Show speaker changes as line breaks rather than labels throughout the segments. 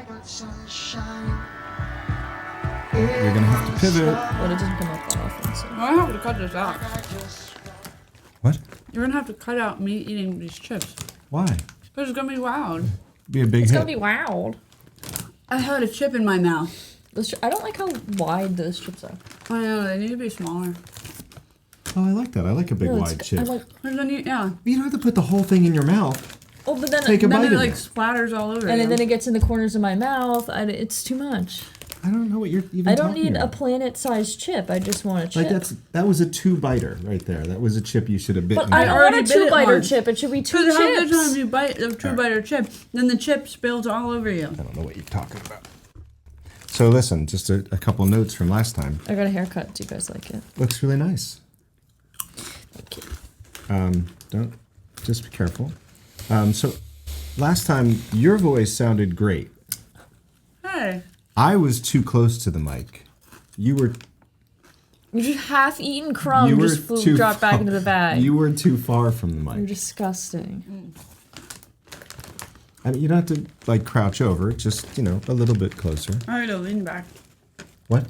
You're gonna have to pivot.
But it doesn't come up that often, so.
I have to cut this out.
What?
You're gonna have to cut out me eating these chips.
Why?
Because it's gonna be wild.
Be a big
It's
hit.
gonna be wild.
I had a chip in my mouth.
I don't like how wide those chips are.
I know, they need to be smaller.
Oh, I like that. I like a big
No,
wide chip.
I like,
Because then
You don't have to put the whole thing in your mouth.
oh, but then,
Take a
then
bite
it
of
like
it.
splatters all over
and
you.
then it gets in the corners of my mouth. It's too much.
I don't know what you're even
I don't
talking
need a
about.
planet-sized chip. I just want a chip.
Like that was a 2-biter right there. That was a chip you should have bitten.
But I
in.
don't
already
want a
bit it
2-biter
once.
chip. It should be 2
Because how many times
chips.
you bite the two-biter chip, then the chip spills all over you.
I don't know what you're talking about. So listen, just a couple notes from last time.
I got a haircut. Do you guys like it?
Looks really nice.
Thank you.
Don't just be careful. So last time your voice sounded great.
Hey.
I was too close to the mic. You were
You just half-eaten crumb just dropped back into the bag.
You were too far from the
You're
mic.
disgusting.
I mean, you don't have to like crouch over. Just a little bit closer.
I like to lean back.
What?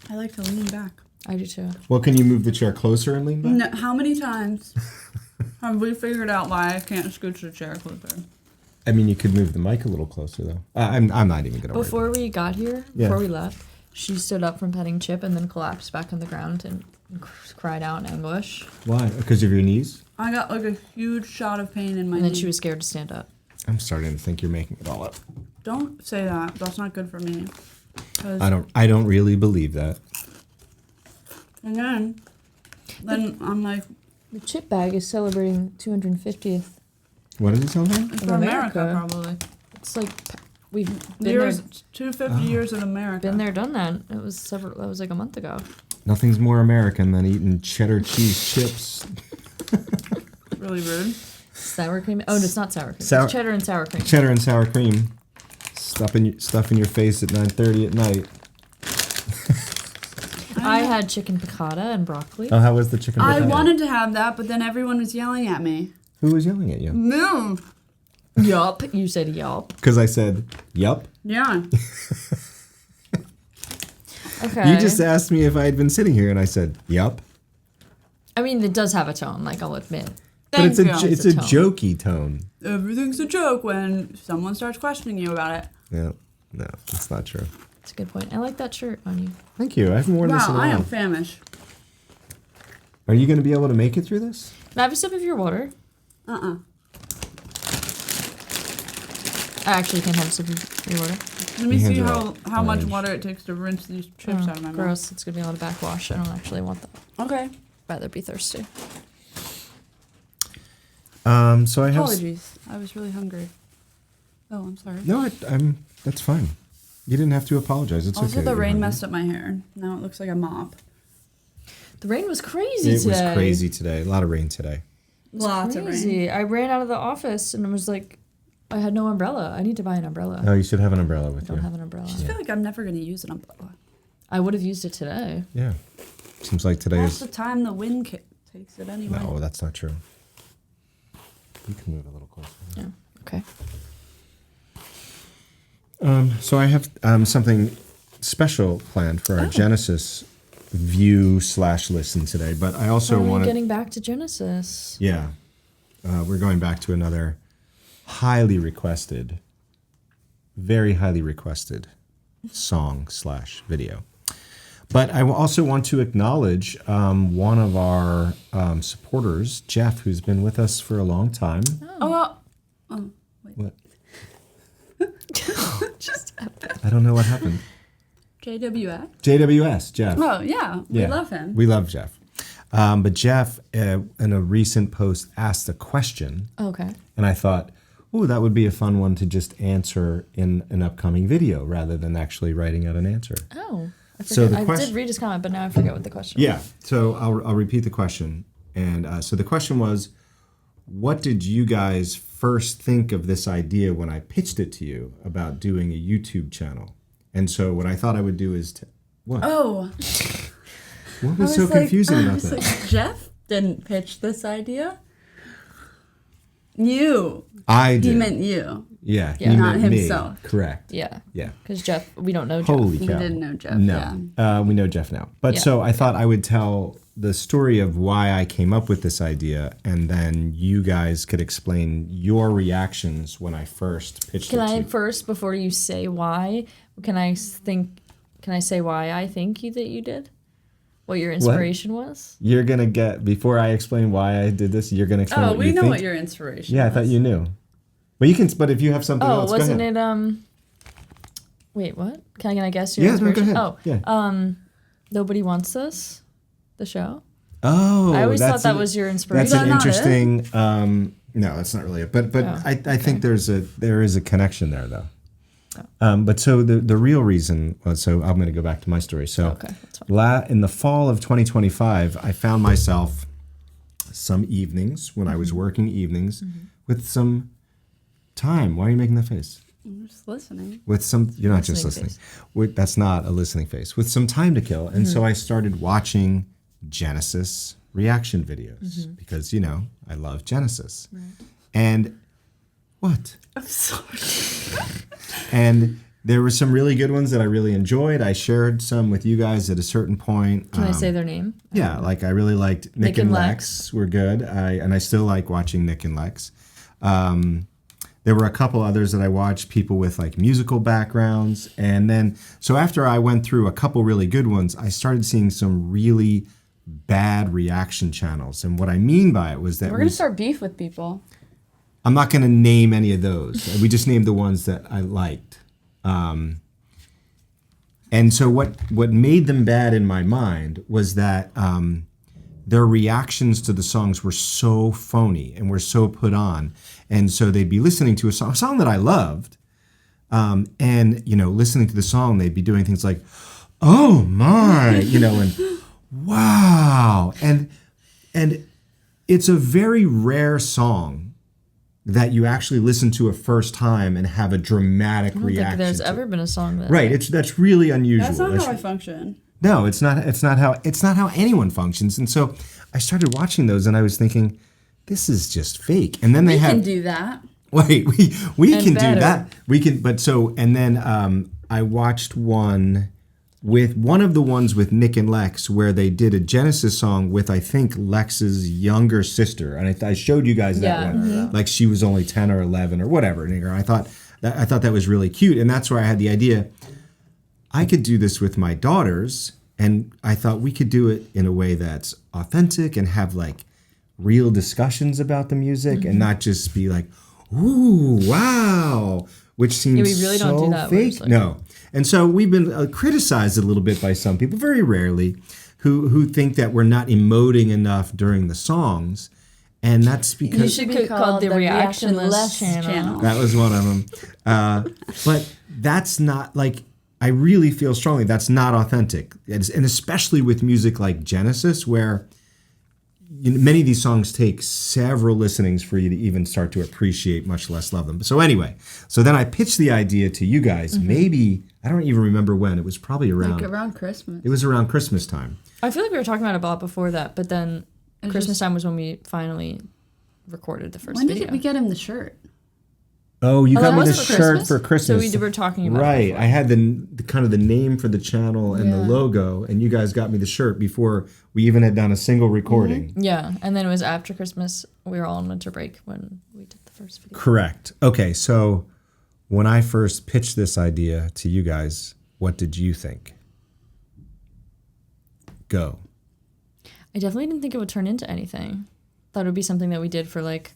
I like to lean back.
I do too.
Well, can you move the chair closer and lean back?
No, how many times have we figured out why I can't scooch the chair closer?
I mean, you could move the mic a little closer though. I'm not even gonna.
Before we got here, before we left, she stood up from petting Chip and then collapsed back on the ground and cried out in anguish.
Why? Because of your knees?
I got like a huge shot of pain in my
And then
knee.
she was scared to stand up.
I'm starting to think you're making it all up.
Don't say that. That's not good for me.
I don't really believe that.
And then I'm like,
The Chip bag is celebrating 250th
What is it celebrating?
it's
of
for America,
America.
probably.
It's like we've been there,
250 years in America.
been there, done that. It was several. That was like a month ago.
Nothing's more American than eating cheddar cheese chips.
Really rude.
Sour cream. Oh, no, it's not sour cream.
Sour-
It's cheddar and sour cream.
Cheddar and sour cream. Stuff in your face at 9:30 at night.
I had chicken piccata and broccoli.
Oh, how was the chicken?
I
piccata?
wanted to have that, but then everyone was yelling at me.
Who was yelling at you?
No.
Yup. You said yup.
Because I said, "Yup."
Yeah.
Okay.
You just asked me if I had been sitting here, and I said, "Yup."
I mean, it does have a tone. Like I'll admit.
But it's a
Thank you.
it's a
tone.
jokey tone.
Everything's a joke when someone starts questioning you about it.
No, that's not true.
That's a good point. I like that shirt on you.
Thank you. I haven't worn this in a
Wow, I
while.
am famished.
Are you going to be able to make it through this?
Can I have a sip of your water?
Uh-uh.
I actually can't have a sip of your water.
Let me
Your
see
hands are
how much
orange.
water it takes to rinse these chips
Oh,
out of my
gross. It's going to be a lot of backwash. I don't actually want that.
mouth. Okay.
Rather be thirsty.
So I have.
Apologies. I was really hungry. Oh, I'm sorry.
No, I'm. That's fine. You didn't have to apologize. It's
Also,
okay.
the
that you're
rain
hungry.
messed up my hair. Now it looks like a mop.
The rain was crazy
It
today.
was crazy today. A lot of rain today.
Lots of rain.
Crazy. I ran out of the office and it was like, I had no umbrella. I need to buy an umbrella.
Oh, you should have an umbrella
I
with
don't
you.
have an umbrella.
I feel like I'm never going to use an umbrella.
I would have used it today.
Yeah. Seems like today
Half
is.
the time the wind takes it anyway.
No, that's not true. You can move a little closer.
Yeah. Okay.
So I have something special planned for our Genesis view/listen today, but I also
Are we
want to.
getting back to Genesis?
Yeah, we're going back to another highly requested, very highly requested song/video. But I also want to acknowledge one of our supporters, Jeff, who's been with us for a long time.
Oh,
What?
Just
I don't know what happened.
JWS?
JWS, Jeff.
Oh, yeah. We love him.
We love Jeff. But Jeff, in a recent post, asked a question.
Okay.
And I thought, oh, that would be a fun one to just answer in an upcoming video rather than actually writing out an answer.
Oh. I
So
forget.
the
I did read his comment, but now I forget what the question
Yeah.
was.
So I'll repeat the question. And so the question was, what did you guys first think of this idea when I pitched it to you about doing a YouTube channel? And so what I thought I would do is... what?
Oh.
What was so confusing about that?
Jeff didn't pitch this idea. You.
I did.
He meant you.
Yeah,
Yeah.
he
Not
meant
himself.
Me. Correct.
Yeah.
Yeah.
Because Jeff, we don't know Jeff.
Holy
We
cow.
didn't know Jeff.
No.
Yeah.
We know Jeff now. But
Yeah.
so I thought I would tell the story of why I came up with this idea, and then you guys could explain your reactions when I first pitched
Can
it to
I
you.
first, before you say why, can I say why I think that you did? What your inspiration was?
You're going to get, before I explain why I did this, you're going to explain
Oh,
what
we
you
know
think?
what your inspiration
Yeah, I
was.
thought you knew. But you can, but if you have something
Oh,
else,
wasn't
go ahead.
it, wait, what? Can I guess your
Yeah, no, go
inspiration?
ahead. Yeah.
Nobody Wants This, the show?
Oh,
I always thought
that's
that
an-
was your
That's
inspiration.
an
Is that not
interesting. No, that's not really it. But
Oh,
I think there is a connection there though.
Oh.
But so the real reason was, so I'm going to go back to my story. So
Okay, that's fine.
in the fall of 2025, I found myself some evenings when I was working evenings with some time. Why are you making that face?
I'm just listening.
With some, you're not just
Listening
listening. That's not a listening face. With some time to kill, and so I started watching Genesis reaction videos because I love Genesis.
Right.
And what?
I'm sorry.
And there were some really good ones that I really enjoyed. I shared some with you guys at a certain point.
Can I say their name?
Yeah, like I really liked Nick and
and
Lex were good. I still like watching Nick and Lex. There were a couple others that I watched, people with like musical backgrounds. And then, so after I went through a couple really good ones, I started seeing some really bad reaction channels. And what I mean by it was that
We're going to start beef with people.
I'm not going to name any of those. We just named the ones that I liked. And so what made them bad in my mind was that their reactions to the songs were so phony and were so put on. And so they'd be listening to a song that I loved, and listening to the song, they'd be doing things like, "Oh my," and "Wow," and it's a very rare song that you actually listen to a first time and have a dramatic
I don't
reaction.
think there's
to.
ever been a song that.
Right. That's really unusual.
That's not how I function.
No, it's not how anyone functions. And so I started watching those, and I was thinking, this is just fake. And then
We
they
can
have
do that.
wait, we
And
can
better.
do that. We can, but so and then I watched one of the ones with Nick and Lex where they did a Genesis song with I think Lex's younger sister, and I showed you guys that
Yeah.
one. Like she was only 10 or 11 or whatever. And I thought that was really cute, and that's where I had the idea. I could do this with my daughters, and I thought we could do it in a way that's authentic and have like real discussions about the music and not just be like, "Ooh, wow," which seems
we really
so
don't do that. We're
fake.
just like-
No. And so we've been criticized a little bit by some people, very rarely, who think that we're not emoting enough during the songs. And that's because
You should be called the Reactionless channel.
channel.
that was one of them. But that's not like, I really feel strongly that's not authentic. And especially with music like Genesis, where many of these songs take several listenings for you to even start to appreciate, much less love them. So anyway, so then I pitched the idea to you guys. Maybe, I don't even remember when. It was probably around,
Like around Christmas.
it was around Christmas time.
I feel like we were talking about it a lot before that, but then
It's
Christmas
just-
time was when we finally recorded the first
When
video.
did we get him the shirt?
Oh, you
Oh,
got
that
me the
was for
shirt
Christmas?
for
So
Christmas.
we were talking about it
right.
before.
I had the kind of the name for the channel and the
Yeah.
logo, and you guys got me the shirt before we even had done a single recording.
Yeah, and then it was after Christmas. We were all on winter break when we did the first video.
Correct. Okay, so when I first pitched this idea to you guys, what did you think? Go.
I definitely didn't think it would turn into anything. Thought it would be something that we did for like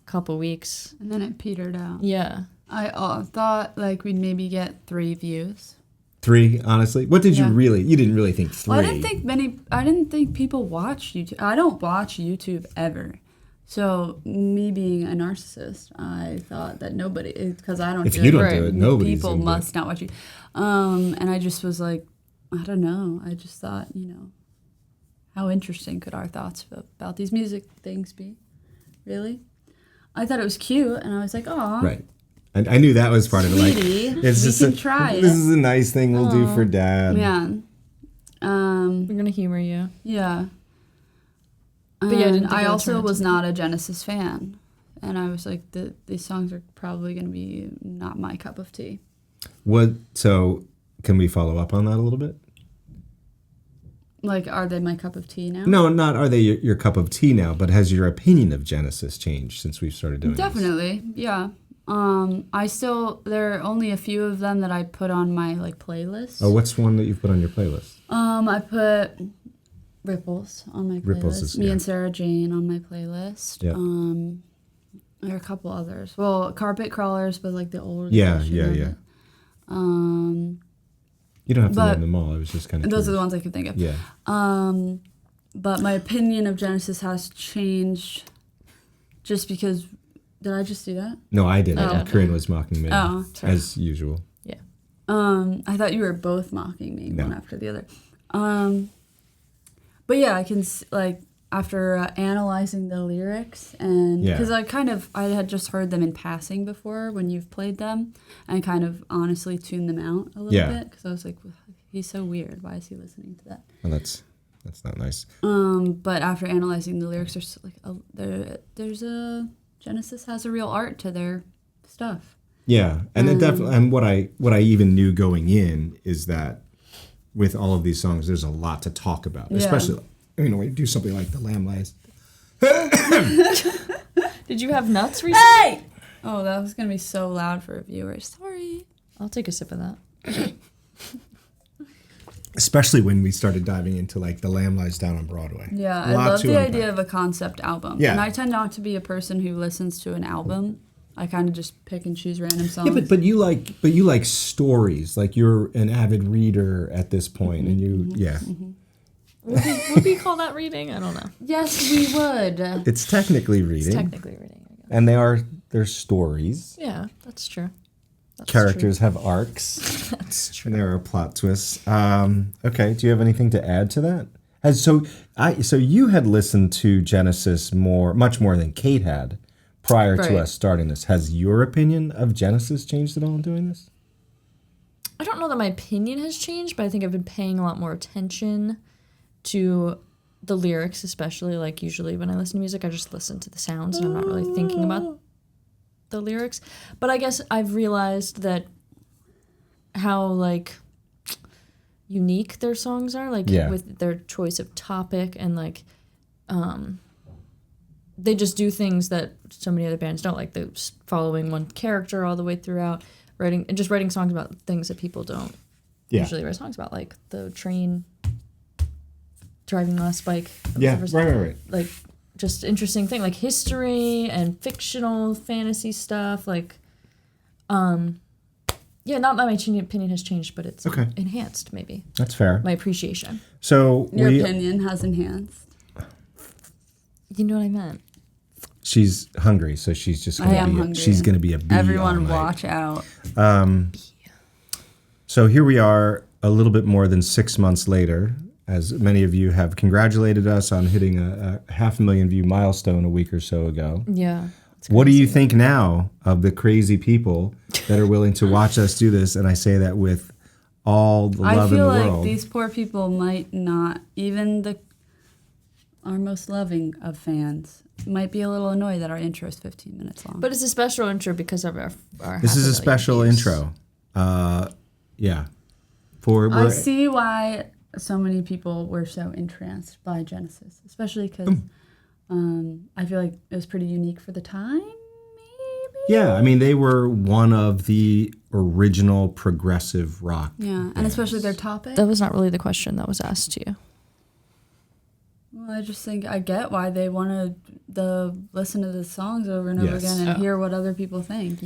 a couple weeks.
And then it petered out.
Yeah.
I thought like we'd maybe get 3 views.
3, honestly. What did
Yeah.
you didn't really think 3?
Well, I didn't think people watch YouTube. I don't watch YouTube ever. So me being a narcissist, I thought that nobody, because I don't
If
do
you
it.
don't
Right.
do it, nobody's
People
gonna do it.
must not watch you. And I just was like, I don't know. I just thought, how interesting could our thoughts about these music things be? Really? I thought it was cute, and I was like, oh,
Right. I knew that was part of it. Like,
sweetie,
it's
we
just
can try
this
it.
is a nice thing we'll do for Dad.
Yeah.
We're gonna humor you.
Yeah.
But yeah, I didn't think
I
it would
also
turn
was
into
not a Genesis fan. and I was like, these songs are probably going to be not my cup of tea.
So can we follow up on that a little bit?
Like, are they my cup of tea now?
No, not are they your cup of tea now, but has your opinion of Genesis changed since we've started doing
Definitely, yeah. There are only a few of them that I put on my like playlist.
Oh, what's one that you've put on your playlist?
I put Ripples on my playlist.
Ripples is,
Me and Sarah Jane on my playlist.
Yeah.
There are a couple others. Well, Carpet Crawlers, but like the older.
Yeah.
It.
You don't have to name them all. I was just kind of
Those are the ones I could think of.
Yeah.
But my opinion of Genesis has changed just because. Did I just do that?
No, I didn't.
Oh.
Corinne was mocking me as usual.
Yeah.
I thought you were both mocking me one after the other. But yeah, I can like after analyzing the lyrics and because I had just heard them in passing before when you've played them and kind of honestly tuned them out a little bit because I was like, he's so weird. Why is he listening to that?
Well, that's not nice.
But after analyzing the lyrics, there's like there's a Genesis has a real art to their stuff.
Yeah, and it definitely. And what I even knew going in is that with all of these songs, there's a lot to talk about, especially when you do something like the Lamb Lies.
Did you have nuts recently?
Hey! Oh, that was gonna be so loud for viewers. Sorry.
I'll take a sip of that.
Especially when we started diving into like the Lamb Lies Down on Broadway.
Yeah, I love the idea of a concept album.
Yeah.
And I tend not to be a person who listens to an album. I kind of just pick and choose random songs.
Yeah, but you like stories. Like you're an avid reader at this point, and you
Would we call that reading? I don't know.
Yes, we would.
It's technically reading.
It's technically reading. I guess.
And they're stories.
Yeah, that's true.
Characters have arcs.
That's true.
There are plot twists. Okay, do you have anything to add to that? So you had listened to Genesis much more than Kate had prior to us starting this. Has your opinion of Genesis changed at all in doing this?
I don't know that my opinion has changed, but I think I've been paying a lot more attention to the lyrics, especially. Like usually when I listen to music, I just listen to the sounds and I'm not really thinking about the lyrics. But I guess I've realized that how like unique their songs are, like with their choice of topic and like they just do things that so many other bands don't, like they're following one character all the way throughout, writing songs about things that people don't usually write songs about, like the train driving the last bike.
Right.
Like just interesting thing, like history and fictional fantasy stuff, like not that my opinion has changed, but it's enhanced maybe.
That's fair.
My appreciation.
So
your opinion has enhanced.
You know what I meant.
She's hungry, so she's just gonna be a bee.
Everyone watch out.
So here we are a little bit more than 6 months later. As many of you have congratulated us on hitting a 500,000 view milestone a week or so ago.
Yeah.
What do you think now of the crazy people that are willing to watch us do this? And I say that with all the love in the world.
I feel like these poor people might not, even our most loving of fans, might be a little annoyed that our intro is 15 minutes long.
But it's a special intro because of our
This is a special intro. Yeah.
I see why so many people were so entranced by Genesis, especially because I feel like it was pretty unique for the time, maybe?
Yeah, I mean, they were one of the original progressive rock bands.
And especially their topic.
That was not really the question that was asked to you.
Well, I just think I get why they wanted to listen to the songs over and over again and hear what other people think.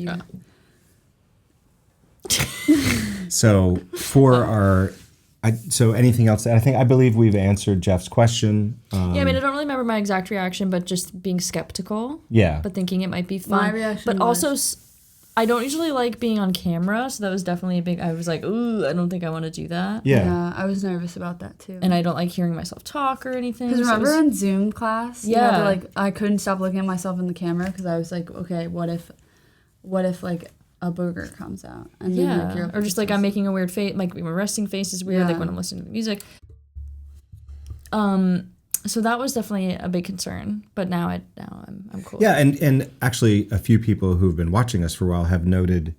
So for so anything else? I believe we've answered Jeff's question.
I mean, I don't really remember my exact reaction, but just being skeptical.
Yeah.
But thinking it might be fun.
My reaction
also, I don't usually like being on camera, so that was definitely a big. I was like, ooh, I don't think I want to do that.
Yeah, I was nervous about that too.
And I don't like hearing myself talk or anything.
Because remember in Zoom class, I couldn't stop looking at myself in the camera because I was like, okay, what if like a booger comes out, and then
or just like I'm making a weird face, like my resting face is weird, like when I'm listening to the music. So that was definitely a big concern, but now I'm cool.
Yeah, and actually a few people who've been watching us for a while have noted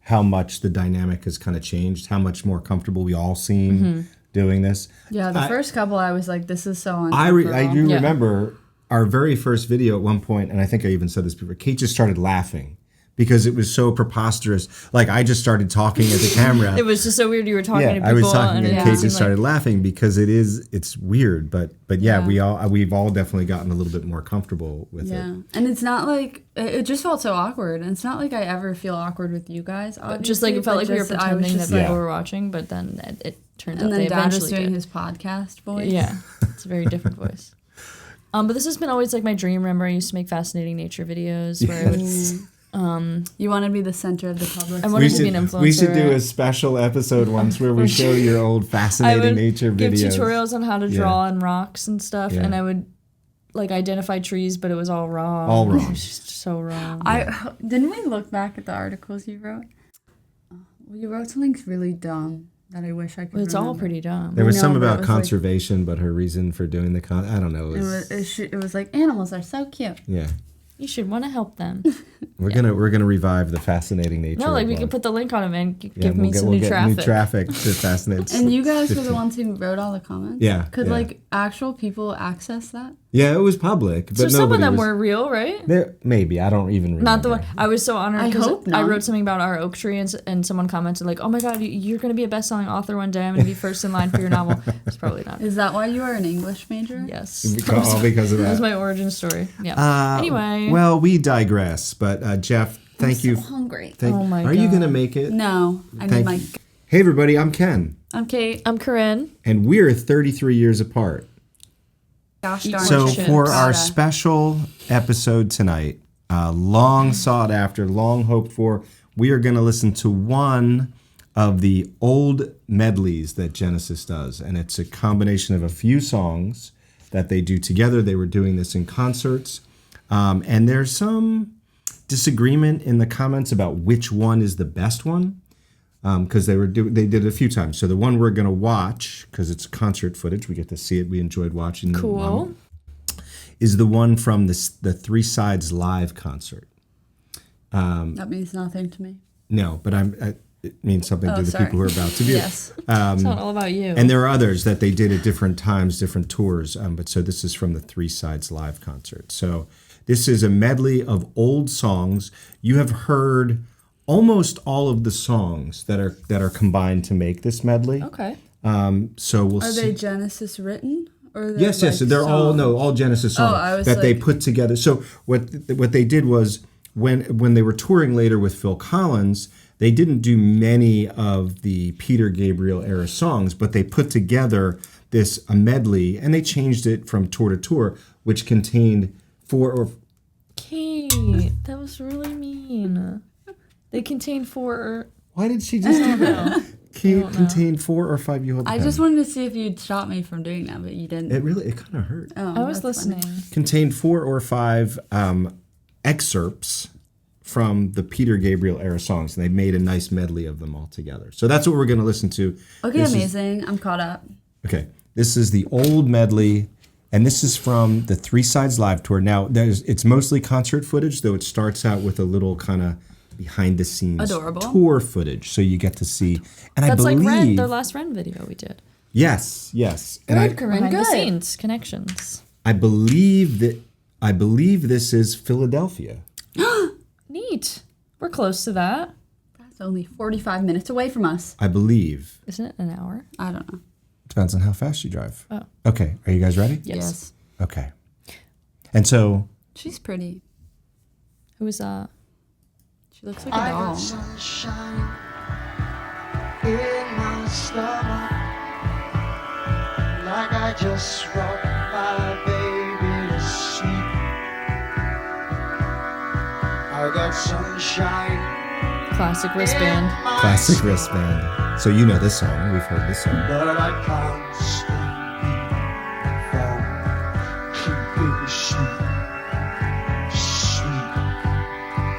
how much the dynamic has kind of changed, how much more comfortable we all seem doing this.
Yeah, the first couple I was like, this is so
I
uncomfortable.
do remember our very first video at one point, and I think I even said this before, Kate just started laughing because it was so preposterous. Like I just started talking at the camera.
It was just so weird. You were talking to people.
I was talking and
it
Kate
seemed
just started laughing because it's weird. But yeah, we've all definitely gotten a little bit more comfortable with it.
And it's not like, it just felt so awkward. And it's not like I ever feel awkward with you guys, obviously.
Just like it felt like we were pretending that people
like,
were watching, but then it turned out
and
they
then Dad was
eventually
doing
did.
his podcast voice.
Yeah, it's a very different voice. But this has been always like my dream. Remember, I used to make fascinating nature videos where I would
You want to be the center of the public.
I wanted to be an influencer.
We should do a special episode once where we show your old fascinating nature
give
videos.
tutorials on how to draw on rocks and stuff, and I would like identify trees, but it was all wrong.
All wrong.
It was just so wrong.
Didn't we look back at the articles you wrote? Well, you wrote something really dumb that I wish I could.
It's all
remember.
pretty dumb.
There was
I know,
some
but it
about
was
conservation, but her reason for doing the I don't know.
It was like animals are so cute.
Yeah.
You should want to help them.
We're gonna revive the fascinating nature.
No, like we
blog.
could put the link on them and give
we'll
me
get,
some
we'll
new
get
traffic.
New traffic to fascinate.
And you guys were the ones who wrote all the comments.
Yeah,
Could
yeah.
like actual people access that?
Yeah, it was public, but
So some of
nobody
them
was,
were real, right?
there. Maybe I don't even remember.
Not the one. I was so honored
I
because
hope
I
not.
wrote something about our oak tree and someone commented like, "Oh my God, you're going to be a best-selling author one day. I'm going to be first in line for your novel." It's probably not.
Is that why you are an English major?
Yes.
All because of
That was
that.
my origin story. Yeah. Anyway.
Well, we digress. But Jeff, thank you.
So hungry.
Oh my
Are you
God.
gonna make it?
No, I
Thank
need my.
you. Hey everybody, I'm Ken,
I'm Kate.
I'm Corinne.
and we're 33 years apart.
Gosh darn
So
chips.
for our
Gotta.
special episode tonight, long sought after, long hoped for, we are going to listen to one of the old medleys that Genesis does. And it's a combination of a few songs that they do together. They were doing this in concerts. And there's some disagreement in the comments about which one is the best one. Because they did it a few times. So the one we're going to watch, because it's concert footage, we get to see it. We enjoyed watching
Cool.
is the one from the Three Sides live concert.
That means nothing to me.
No, but it means something to the
sorry.
people who are about to view.
Yes.
It's not all about you.
And there are others that they did at different times, different tours. But so this is from the Three Sides live concert. So this is a medley of old songs. You have heard almost all of the songs that are combined to make this medley.
Okay.
So we'll
Are
see.
they Genesis written? Or
Yes,
like
they're all Genesis songs
I was
that they
like-
put together. So what they did was when they were touring later with Phil Collins, they didn't do many of the Peter Gabriel era songs, but they put together a medley, and they changed it from tour to tour, which contained
Kate, that was really mean. They contain 4.
Why did she just do that? Contained 4 or 5. You hold the
I
pen.
just wanted to see if you'd stop me from doing that, but you didn't.
It kind of hurt.
Oh,
I was
that's funny.
listening.
Contained 4 or 5 excerpts from the Peter Gabriel era songs, and they made a nice medley of them all together. So that's what we're going to listen to.
Okay,
This is-
amazing. I'm caught up.
Okay, this is the old medley, and this is from the Three Sides live tour. Now, it's mostly concert footage, though it starts out with a little kind of behind the scenes
Adorable.
tour footage, so you get to see. And
That's
I
like
believe
their last Ren video we did.
yes, and
Good, Corinne.
Behind the
Good.
scenes connections.
I believe this is Philadelphia.
Neat. We're close to that.
That's only 45 minutes away from us.
I believe.
Isn't it an hour?
I don't know.
Depends on how fast you drive.
Oh.
Okay, are you guys ready?
Yes.
Okay. And so
She's pretty.
Who was
She looks like a doll.
Sunshine in my stomach, like I just rocked my baby to sleep. I got sunshine
classic wristband?
in my
classic
stomach,
wristband. So you know this song. We've heard this song.
but I can't sleep from baby sleep, sweet,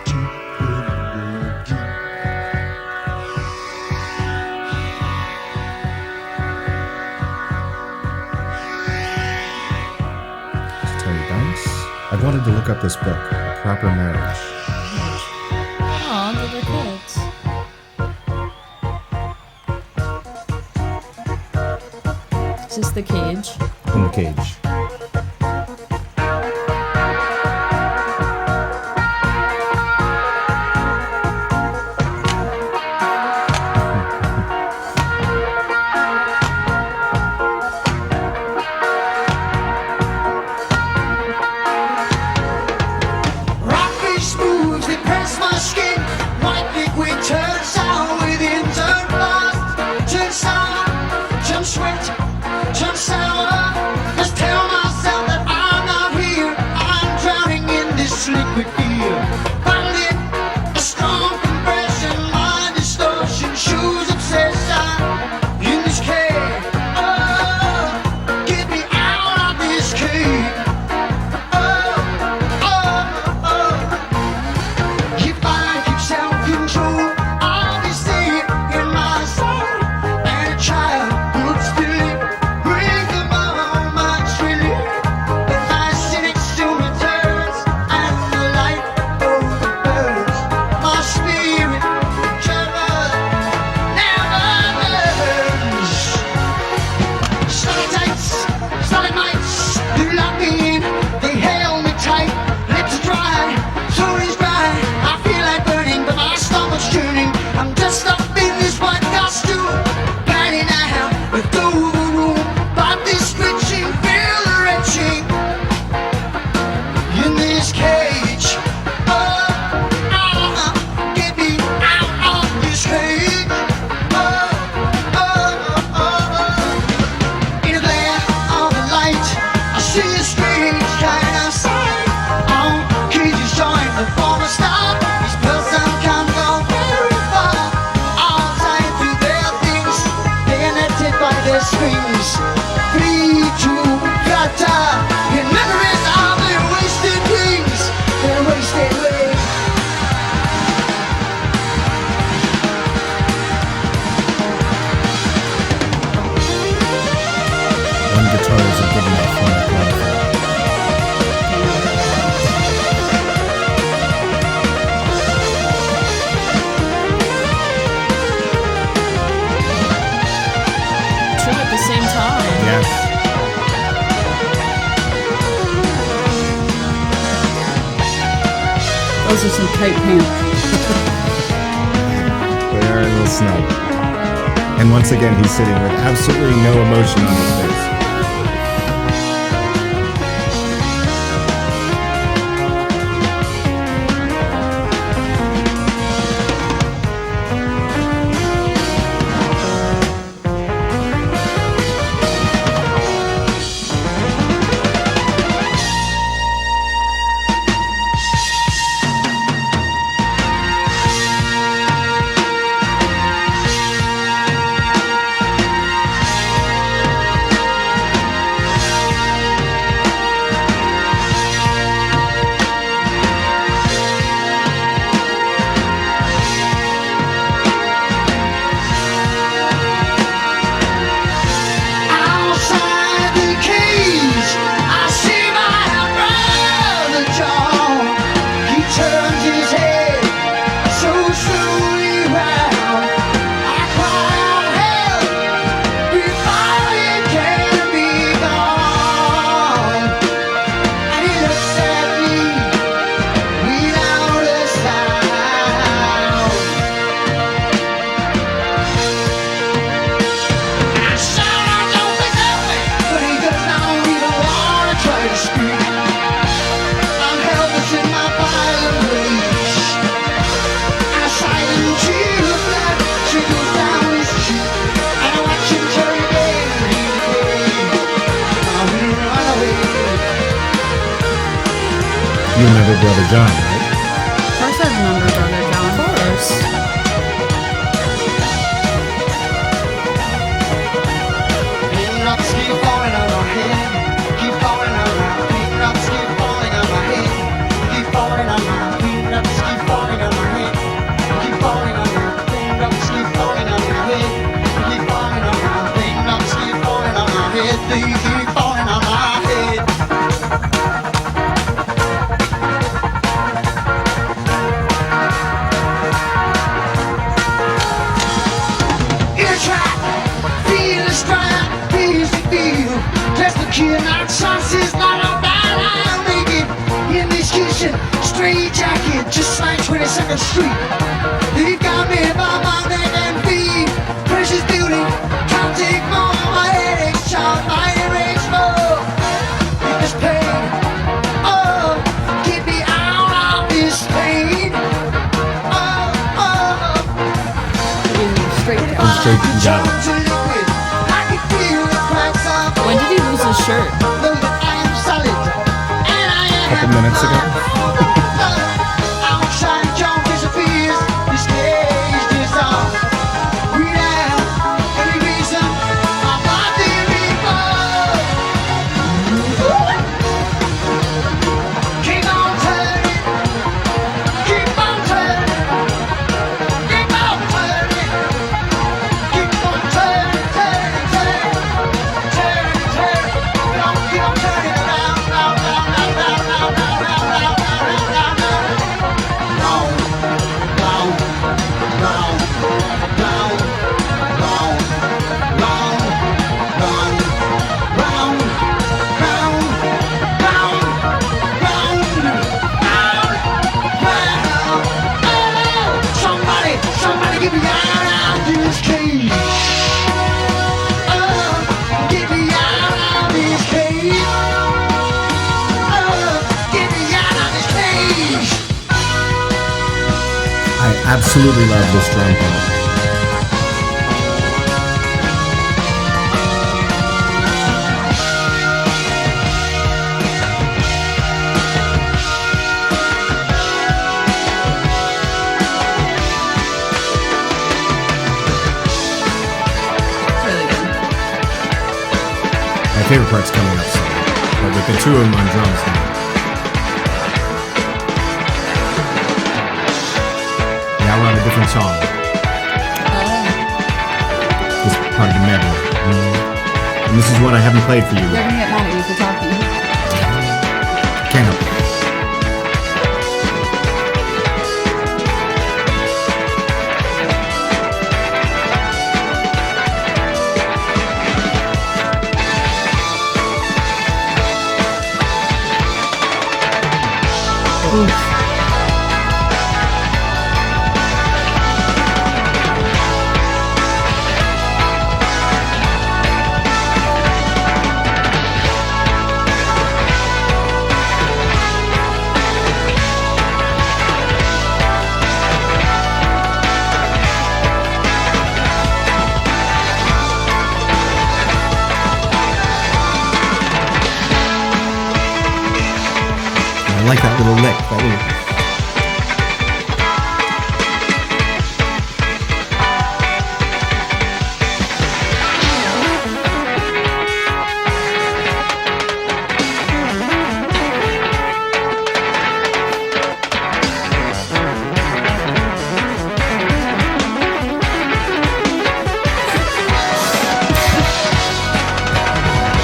deep in the deep.
I've wanted to look up this book, Proper Marriage.
Aw, they're kids. Is this the cage?
In the cage.
Rocky smooth, they press my skin. White liquid turns sour within, turn fast, turn sour, turn sweet, turn sour. Just tell myself that I'm not here. I'm drowning in this liquid fear. Violin, a strong compression, my distortion, shoes obsession. In this cave, oh, get me out of this cave. If I keep self-control, I'll be safe in my soul. And a child would still bring the moments relief. But my cynic still returns, and the light overburns. My spirit never learns. Stalactites, stalagmites, you lock me in, they held me tight, lips are dry, soul is dry, I feel like burning, but my stomach's churning, I'm just up in this white costume, panting out with overroom, body screeching, feel the retching, in this cage, get me out of this cage, in a glare of the light, I see a strange kind of sight. On cages join the former stop. Each person can go very far. All tied to their things, bayoneted by their strings. Free to flutter in memories of their wasted wings, their wasted wings.
One guitar isn't good enough for my metaphor.
Two at the same time.
Yes.
Those are some tight pants.
They are a little snug. And once again, he's sitting with absolutely no emotion on his face.
Outside the cage, I see my brother John. He turns his head so slowly round. I cry out help before it can be gone. And he looks at me without a sound. I shout out, don't think of me, but he does not even want to try to speak. I'm helpless in my violent rage. I silent tears of blood trickles down his cheek, and I watch him turn again in the cage. I will run away.
You remember Brother John, right?
Of course I remember Brother John.
Of course.
Raindrops keep falling on my head, keep falling on my raindrops keep falling on my head, keep falling on my raindrops keep falling on my head, keep falling on my raindrops keep falling on my head, keep falling on my raindrops keep falling on my head, they keep falling on my head. Cannot chances, not a bad I'll make it in this kitchen. Straight jacket, just like 22nd Street. They got me by my neck and feet. Precious beauty, can't take more. My headache's charged, my earache's full. It was pain. Oh, get me out of this pain.
Straight down.
I'm straight down.
When did he lose his shirt?
A couple minutes ago.
Somebody get me out of this cage. Get me out of this cage. Get me out of this cage.
I absolutely love this drum part.
Really good.
My favorite part's coming up soon, but with the two of them on drums now. Now we're on a different song. This part of the medley. And this is one I haven't played for you
They're
yet.
gonna get mad at you for talking.
Can't help it. I like that little lick. That little...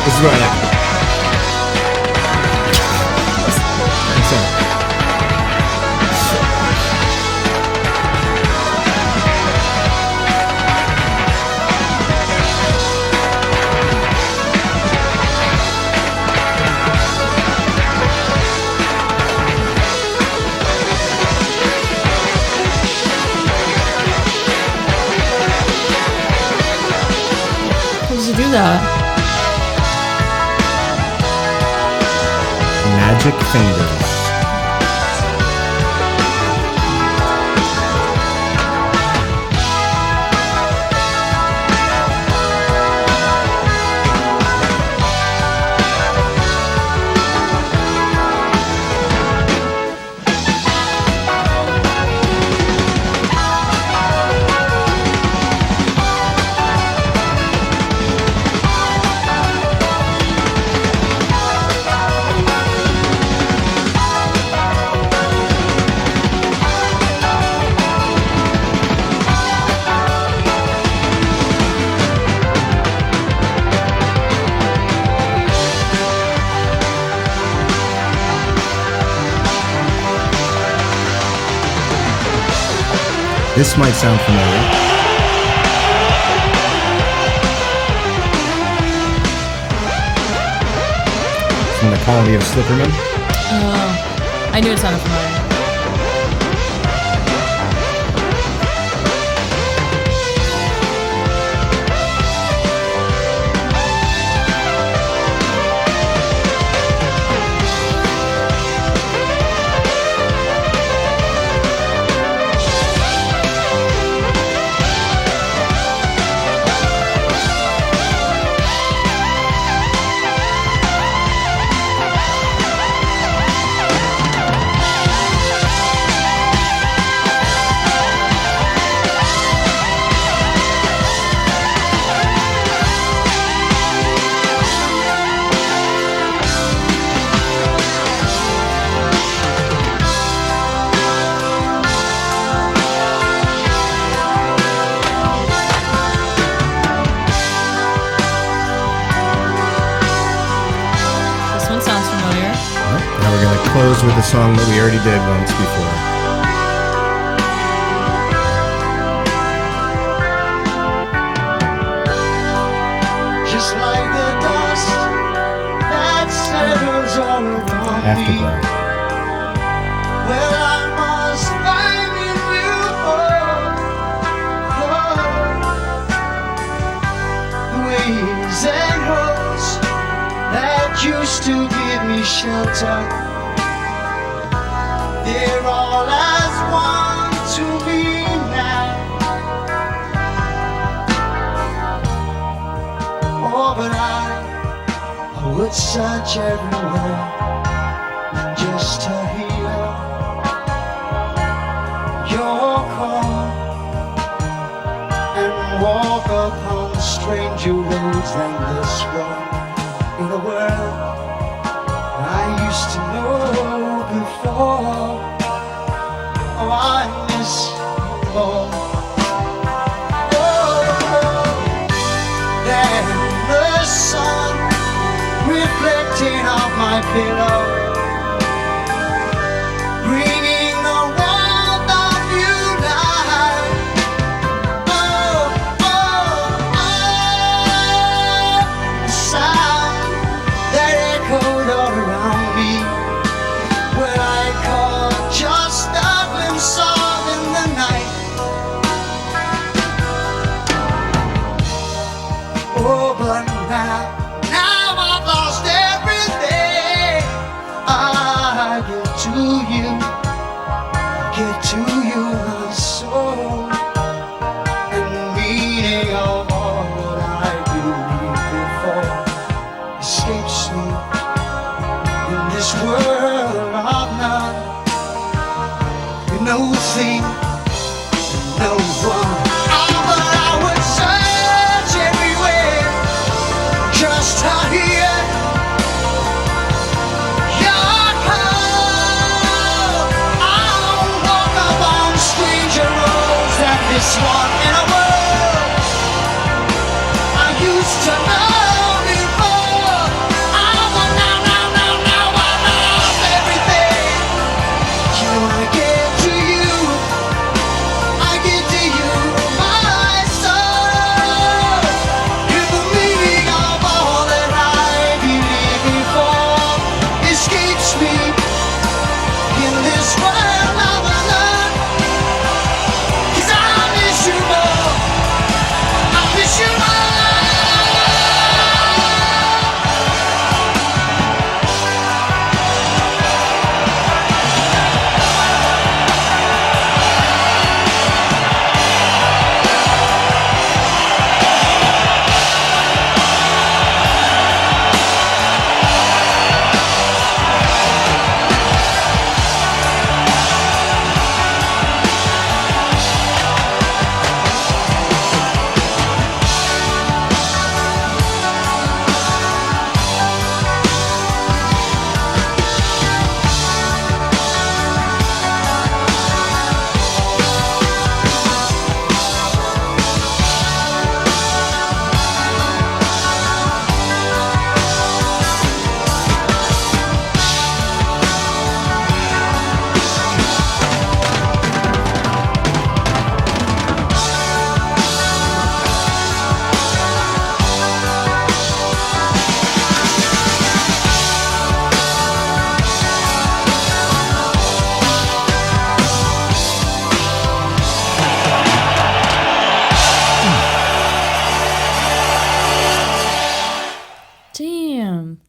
This is what I like. That's it.
How does he do that?
Magic fingers. This might sound familiar. Colony of Slipperman.
Oh, I knew it sounded familiar. This one sounds familiar.
Now we're going to close with a song that we already did once before.
Just like the dust that settles all around me.
Afterglow.
Well, I must find in you ways and hopes that used to give me shelter. They're all as one to me now. Oh, but I would search everywhere just to hear your call and walk upon stranger roads than this one in a world I used to know before. Oh, I miss you more. Oh, than the sun reflecting off my pillow, bringing the warmth of you light. Oh, oh, oh, the sound that echoed all around me when I caught just a glimpse of in the night. Oh, but now I've lost everything.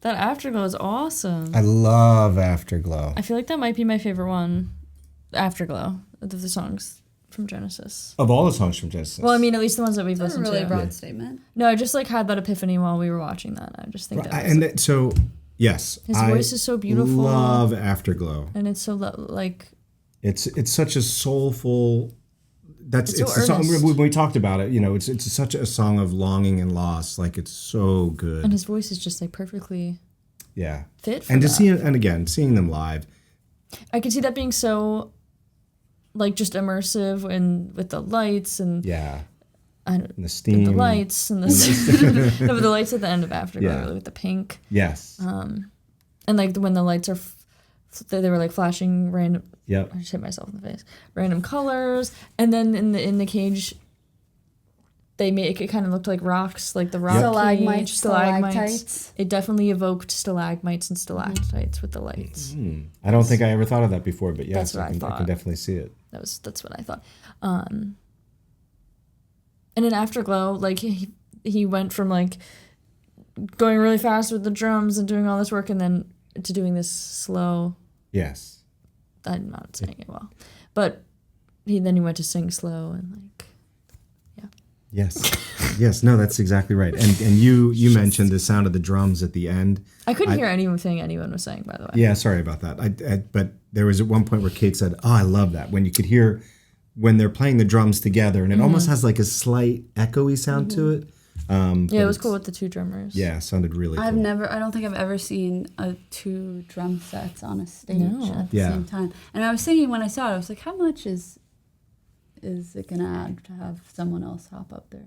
That Afterglow is awesome.
I love Afterglow.
I feel like that might be my favorite one. Afterglow, of the songs from Genesis.
Of all the songs from Genesis.
Well, I mean, at least the ones that we've
That's a
listened
really
to.
broad statement.
No, I just like had that epiphany while we were watching that. I just think that was,
and so, yes.
his voice is so beautiful.
Love Afterglow.
And it's so like
It's such a soulful. It's
so
the song
earnest.
when we talked about it. You know, it's such a song of longing and loss. Like it's so good.
and his voice is just like perfectly
Yeah.
fit for
And to
that.
see and again seeing them live.
I can see that being so like just immersive and with the lights and
Yeah.
and
And the steam.
the lights and the no, but the lights at the end of Afterglow
Yeah.
really with the pink
Yes.
and like when the lights are they were like flashing random.
Yep.
I just hit myself in the face. Random colors, and then in the cage, they make it kind of looked like rocks, like the rock
Stalagmites,
cage,
stalactites.
It definitely evoked stalagmites and stalactites with the lights.
I don't think I ever thought of that before, but yes,
That's what I
I can
thought.
definitely see it.
That's what I thought. And in Afterglow, like he went from like going really fast with the drums and doing all this work, and then to doing this slow.
Yes.
I'm not saying it well, but he went to sing slow and like, yeah.
Yes. Yes. No, that's exactly right. And you mentioned the sound of the drums at the end.
I couldn't hear anything anyone was saying, by the way.
Yeah, sorry about that. But there was at one point where Kate said, "Oh, I love that," when you could hear when they're playing the drums together, and it almost has like a slight echoey sound to it.
Yeah, it was cool with the two drummers.
Yeah, it sounded really cool.
I don't think I've ever seen two drum sets on a stage
No.
at the
Yeah.
same time. And I was thinking when I saw it, I was like, how much is it gonna add to have someone else hop up there?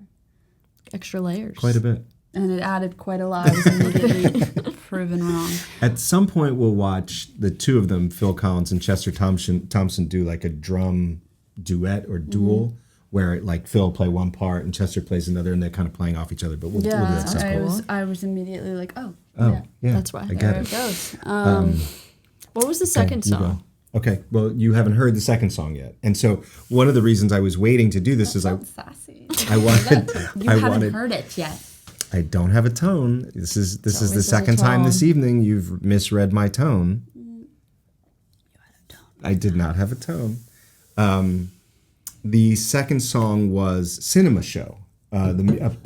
Extra layers.
Quite a bit.
And it added quite a lot. I was immediately proven wrong.
At some point, we'll watch the two of them, Phil Collins and Chester Thompson, do like a drum duet or duel, where like Phil play one part and Chester plays another, and they're kind of playing off each other. But we'll do that stuff.
I was immediately like,
Oh,
yeah,
yeah,
That's why.
I get
there
it.
it goes.
What was the second
You go.
song?
Okay, well, you haven't heard the second song yet, and so one of the reasons I was waiting to do this is
sassy.
I wanted
You
I
haven't
wanted
heard it yet.
I don't have a tone. This is the
always is a
second time this
tone.
evening you've misread my tone. I did not have a tone. The second song was Cinema Show. A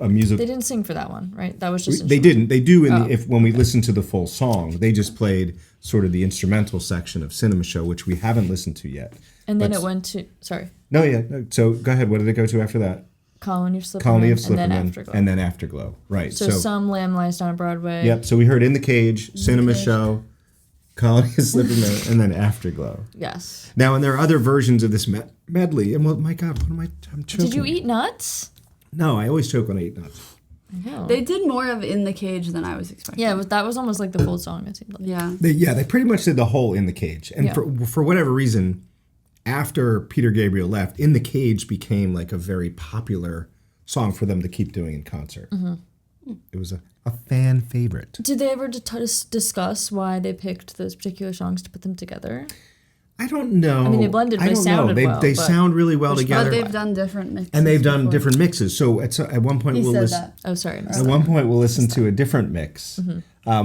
music.
They didn't sing for that one, right? That was just
They didn't. They do when we listen to the full song. They just played sort of the instrumental section of Cinema Show, which we haven't listened to yet.
And then
But-
it went to
No. So go ahead. What did it go to after that?
Colony of Slipperman,
Colony of
and then
Slipperman,
Afterglow.
and then Afterglow. Right.
so Some Lamb Lies Down on Broadway.
Yep. So we heard In the Cage, Cinema Show, Colony of Slipperman, and then Afterglow.
Yes.
Now, and there are other versions of this medley. And well, my God, what am I'm choking.
Did you eat nuts?
No, I always choke when I eat nuts.
No.
They did more of In the Cage than I was expecting.
Yeah, that was almost like the full song. It seemed like.
Yeah.
They pretty much did the whole In the Cage. And
Yeah.
for whatever reason, after Peter Gabriel left, In the Cage became like a very popular song for them to keep doing in concert. It was a fan favorite.
Did they ever discuss why they picked those particular songs to put them together?
I don't know.
I mean, they blended, but
I
they
don't
sounded
know.
well,
They
but-
sound really well together.
But they've done different mixes.
And they've done
before.
different mixes. So at one point
He
we'll
said
listen.
that.
Oh, sorry.
At one point we'll listen to a different mix,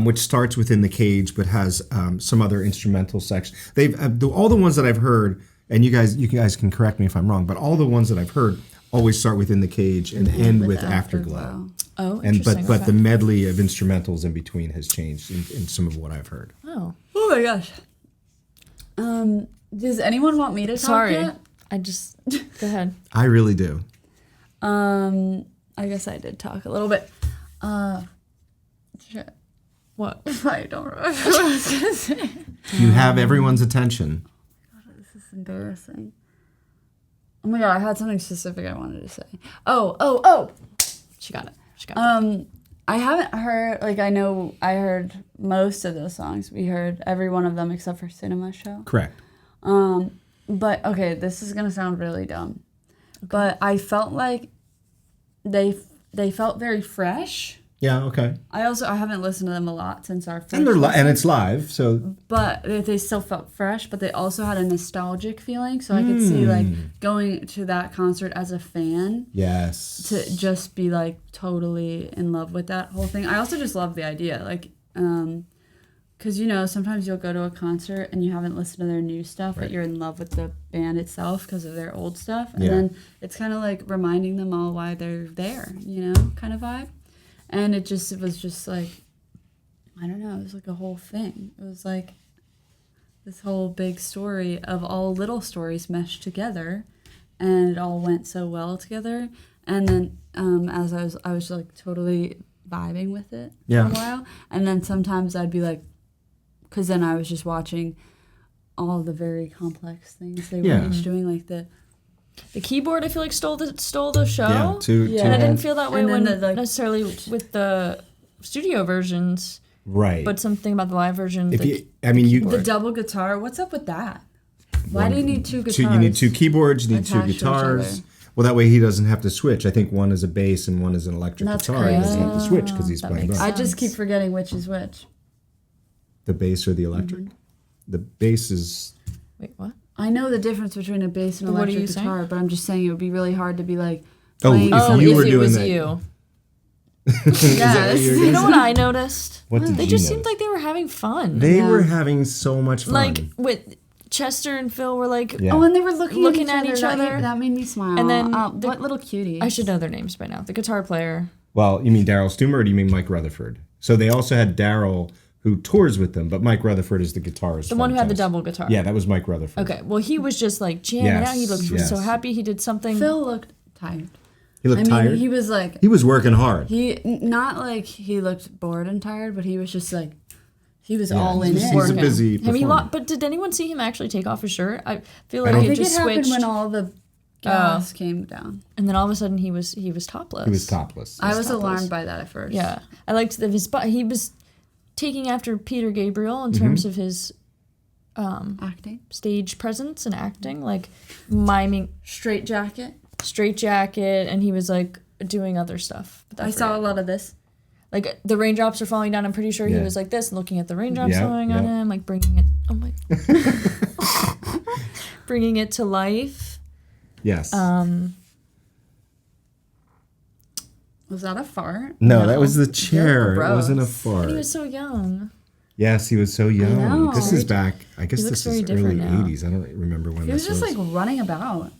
which starts within the cage, but has some other instrumental section. They've all the ones that I've heard, and you guys can correct me if I'm wrong, but all the ones that I've heard always start within the cage and end with Afterglow.
Oh,
And
interesting.
but
okay.
the medley of instrumentals in between has changed in some of what I've heard.
Oh,
Oh my gosh. Does anyone want me to talk
sorry.
yet?
I just go ahead.
I really do.
I guess I did talk a little bit. Shit.
What?
I don't remember what I was gonna say.
You have everyone's attention.
This is embarrassing. Oh my god, I had something specific I wanted to say. Oh.
She got it.
I haven't heard, like, I know I heard most of those songs. We heard every one of them except for Cinema Show.
Correct.
But, okay, this is going to sound really dumb. But I felt like they felt very fresh.
Yeah. Okay.
I haven't listened to them a lot since our first
And they're
listen,
and it's live, so
but they still felt fresh, but they also had a nostalgic feeling. So I could see, like, going to that concert as a fan
yes.
to just be, like, totally in love with that whole thing. I also just love the idea. Like, Because, you know, sometimes you'll go to a concert and you haven't listened to their new stuff,
Right.
but you're in love with the band itself because of their old stuff. And
Yeah.
then it's kind of like reminding them all why they're there, you know, kind of vibe. And it was just like, I don't know, it was like a whole thing. It was like this whole big story of all little stories meshed together, and it all went so well together. And then as I was like totally vibing with it
Yeah.
for a while. And then sometimes I'd be like, because then I was just watching all the very complex things they
Yeah.
were each doing, like the
keyboard, I feel like stole the show.
Yeah,
Yeah.
And I didn't feel that way
And then
when
the, like-
necessarily with the studio versions,
Right.
but something about the live version.
if
the-
you, I mean, you
the double guitar. What's up with that? Why do you need two guitars?
you need two keyboards, you need two
attached to each
guitars.
other?
Well, that way he doesn't have to switch. I think one is a bass and one is an electric
That's
guitar. He doesn't have to
crazy.
switch because he's
That
playing
makes
both.
I just
sense.
keep forgetting which is which.
The bass or the electric. The bass is
Wait, what?
I know the difference between a bass and
What are
electric
you saying?
guitar, but I'm just saying it would be really hard to be like.
Oh,
playing
if
Oh,
something-
you were
if it
doing
was
that-
you.
Yes.
You know what I noticed?
What did
They
you
just
notice?
seemed like they were having fun.
They
Yeah.
were having so much fun.
Like with Chester and Phil were like,
Yeah.
Oh, and they were looking
at each
That-
other.
That made me smile.
And then
what little cutie?
I should know their names by now. The guitar player.
Well, you mean Daryl Stumer or do you mean Mike Rutherford? So they also had Daryl who tours with them, but Mike Rutherford is the guitarist.
The one who had the double guitar.
Yeah, that was Mike Rutherford.
Okay. Well, he was just like jamming
Yes,
out. He looked
yes.
so happy. He did something.
Phil looked tired.
He looked
I mean,
tired.
he was like
He was working hard.
not like he looked bored and tired, but he was just like he was all in
he's,
it.
He's a
Working.
busy
I mean,
performer.
but did anyone see him actually take off his shirt? I feel like
I
it
think
just
it happened
switched,
when all the gas came down.
and then all of a sudden he was topless.
He was topless.
I was
topless.
alarmed by that at first.
Yeah, I liked that his but he was taking after Peter Gabriel
Mm-hmm.
in terms of his
Acting.
stage presence and acting, like miming
Straight jacket.
straight jacket, and he was like doing other stuff. But
I saw a
forget.
lot of this.
Like the raindrops are falling down. I'm pretty sure he
Yeah.
was like this, looking at the raindrops
Yeah,
falling on
yeah.
him, like bringing it. Oh my, bringing it to life.
Yes.
Was that a fart?
no, that was the chair. It
gross.
wasn't a
And
fart.
he was so young.
Yes, he was so young.
know.
This is back. I guess
He looks
this is
very
early
different now.
80s. I don't remember when
He was
this
just like running about.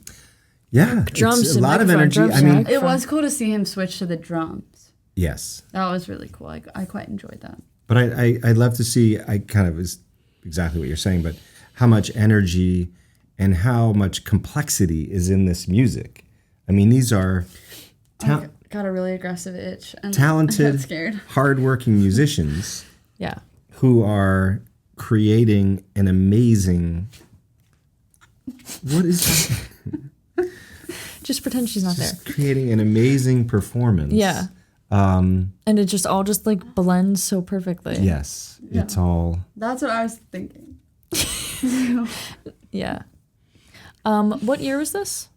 yeah,
Drums
it's a
and
lot of
microphone,
energy.
drums
I
and
mean,
mic-
It was cool to see him switch to the drums.
yes,
That was really cool. I quite enjoyed that.
but I'd love to see. I kind of is exactly what you're saying, but how much energy and how much complexity is in this music. I mean, these are
I got a really aggressive itch. And I
talented,
got scared.
hardworking musicians
Yeah.
who are creating an amazing. What is
Just pretend she's not there.
just creating an amazing performance?
Yeah. And it just all just like blends so perfectly.
Yes, it's all.
That's what I was thinking.
Yeah. What year was this?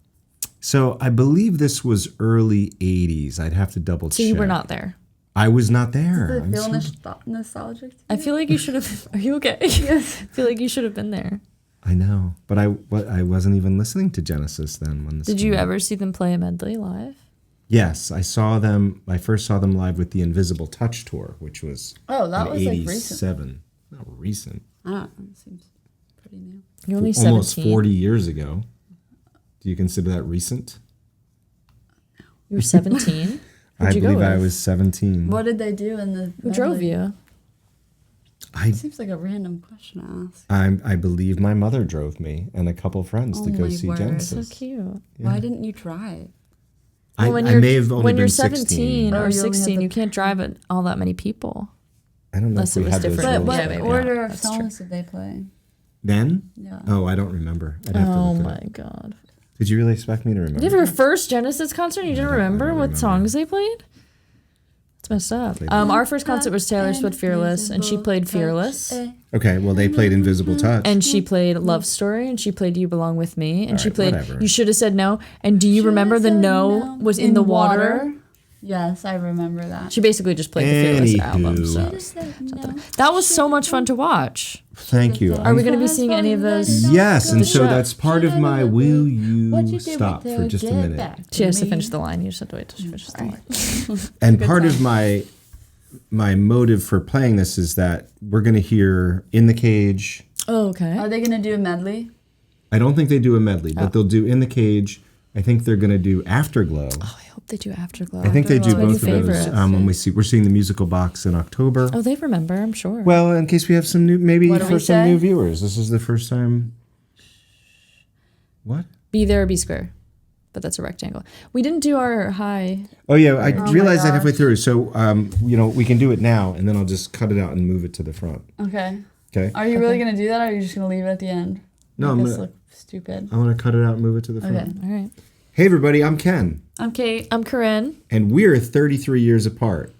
So I believe this was early '80s. I'd have to double check.
So you were not there.
I was not there.
Does it
I'm
feel
so-
nostalgic? to
I
you?
feel like you should have. Are you okay? Yes. I feel like you should have been there.
I know, but I wasn't even listening to Genesis then when this.
Did you
came out.
ever see them play a medley live?
Yes, I saw them. I first saw them live with the Invisible Touch tour, which was
Oh, that
in
was like recent.
'87. Not recent.
I don't know. It seems pretty new.
You're only
Almost
17.
40 years ago. Do you consider that recent?
You were 17.
I
Who'd you go
believe I
with?
was 17.
What did they do in the?
Who drove
medley?
you?
Seems like a random question to ask.
I believe my mother drove me and a couple friends to
Oh
go
my
see
word.
So
Genesis.
cute.
Why didn't you drive?
I,
when
I
you're,
may have only
when
been
you're
16.
17
Oh,
or
you only have
16,
the-
you can't drive at all that many people.
I don't know
Unless
if we
it was
had those
different.
But
rules.
what
Yeah, maybe not.
order of
That's true.
songs did they play?
Then?
Yeah.
Oh, I don't remember. I'd have to
Oh
look it
my
up.
god.
Did you really expect me to remember?
You have your first Genesis concert and you didn't remember what
remember.
songs they played? It's messed up. Our first concert was Taylor Swift Fearless, and she played Fearless.
Okay, well, they played Invisible Touch.
And she played Love Story, and she played You Belong With Me, and she
right,
played
whatever.
You Should Have Said No. And do you remember the no was in the water?
Yes, I remember that.
She basically just played the Fearless
Anywho.
album. So. That was so much fun to watch.
Thank you.
Are we going to be seeing any of those?
Yes, and so
show.
that's part of my will you
What'd you do
stop
with
for
the
just a
get
minute.
back
She has to
me?
finish the line. You just have to wait till she finishes the line.
And part of my my motive for playing this is that we're going to hear In the Cage.
Oh, okay.
Are they gonna do a medley?
I don't think they do a medley, but they'll do In the Cage. I think they're going to do Afterglow.
Oh, I hope they do Afterglow.
I think they do
Afterglow
both
is
of
my
those
favorite.
when we're seeing the musical box in October.
Oh, they remember, I'm sure.
Well, in case we have some new, maybe
What do
for
we
some
say?
new viewers, this is the first time. What?
Be there or be square. But that's a rectangle. We didn't do our high.
Oh yeah, I realized that
gosh.
halfway through. So we can do it now, and then I'll just cut it out and move it to the front.
Okay.
Okay.
Are you really gonna do that, or are you just gonna leave it at the end?
No,
Make
I'm
us
gonna.
look stupid.
I want to cut it out and move it to the front.
Okay.
All right.
Hey everybody, I'm Ken,
I'm Kate.
I'm Corinne.
and we're 33 years apart.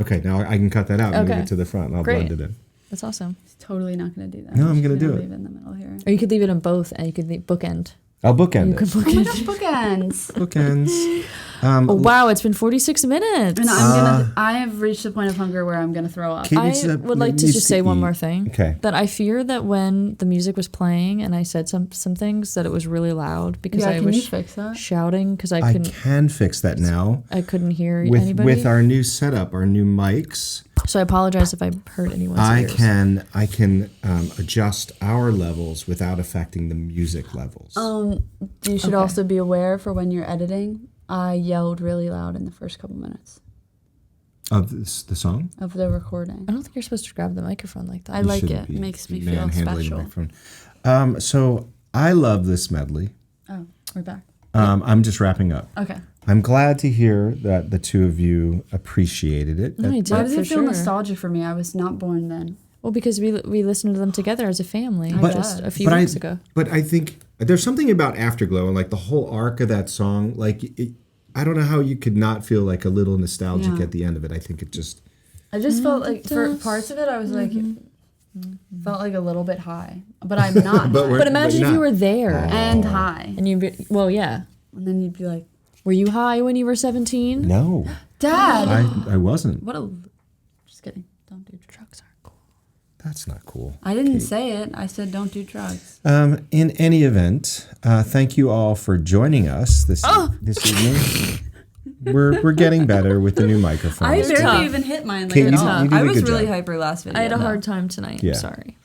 Okay, now I can cut that out and move
Okay.
it to the front. And I'll
Great.
blend it in.
That's awesome.
He's totally not gonna do that.
No, I'm
He's
gonna do it.
Leave it in the middle here.
Or you could leave it in both, and you could leave bookend.
I'll bookend
You
it.
could
Oh my
bookend.
gosh, bookends.
Bookends.
Oh, wow, it's been 46 minutes.
And I'm gonna. I have reached the point of hunger where I'm gonna throw up.
Kate
I
needs
would like to
needs
just say one
eat.
more thing.
Okay.
That I fear that when the music was playing and I said some things that it was really loud because
Yeah,
I
can
was
you fix that?
shouting because I
I
couldn't
can fix that now
I couldn't hear
with
anybody.
our new setup, our new mics.
So I apologize if I hurt anyone's
I
ears.
can adjust our levels without affecting the music levels.
You should
Okay.
also be aware for when you're editing. I yelled really loud in the first couple minutes
Of the song.
of the recording.
I don't think you're supposed to grab the microphone like that.
I
You
like
shouldn't
it.
be
Makes me feel
manhandling the
special.
microphone. So I love this medley.
Oh, we're back.
I'm just wrapping up.
Okay.
I'm glad to hear that the two of you appreciated it.
No, I did
Why does
for
it feel
sure.
nostalgic for me? I was not born then.
Well, because we listened to them together as a family
But-
just a few
but
weeks ago.
But I think there's something about Afterglow and like the whole arc of that song. Like, I don't know how you could not feel like a little nostalgic
Yeah.
at the end of it. I think it just.
I just felt like for parts of it, I was like, felt like a little bit high, but I'm not.
But
high.
we're-
But imagine if
not.
you were there
And high,
and you'd be, well, yeah.
and then you'd be like,
Were you high when you were 17?
No,
Dad.
I wasn't.
What a. Just kidding. Don't do drugs.
Drugs aren't cool.
That's not cool.
I didn't say it. I said don't do drugs.
In any event, thank you all for joining us this
Oh!
this evening. We're getting better with the new microphone.
I
It's
barely
tough.
even hit mine like
Kate,
at
you
all.
did
I
a
was
good
really
job.
hyper last video.
I had a
though.
hard time tonight.
Yeah.
I'm sorry.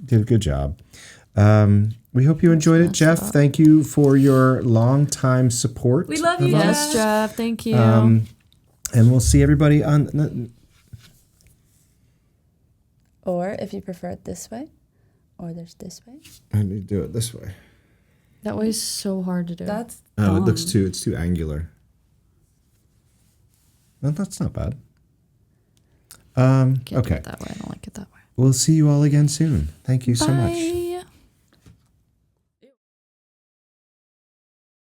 Did a good job. We hope you enjoyed it, Jeff. Thank you for your long time support.
We love you,
of
Jeff.
us.
Yes, Jeff. Thank you.
And we'll see everybody on.
Or if you prefer it this way, or there's this way.
Let me do it this way.
that was so hard to do.
That's
Oh, it looks
dumb.
it's too angular. No, that's not bad.
Can't do
Okay.
it that way. I don't like it that way.
We'll see you all again soon. Thank you so much.
Bye.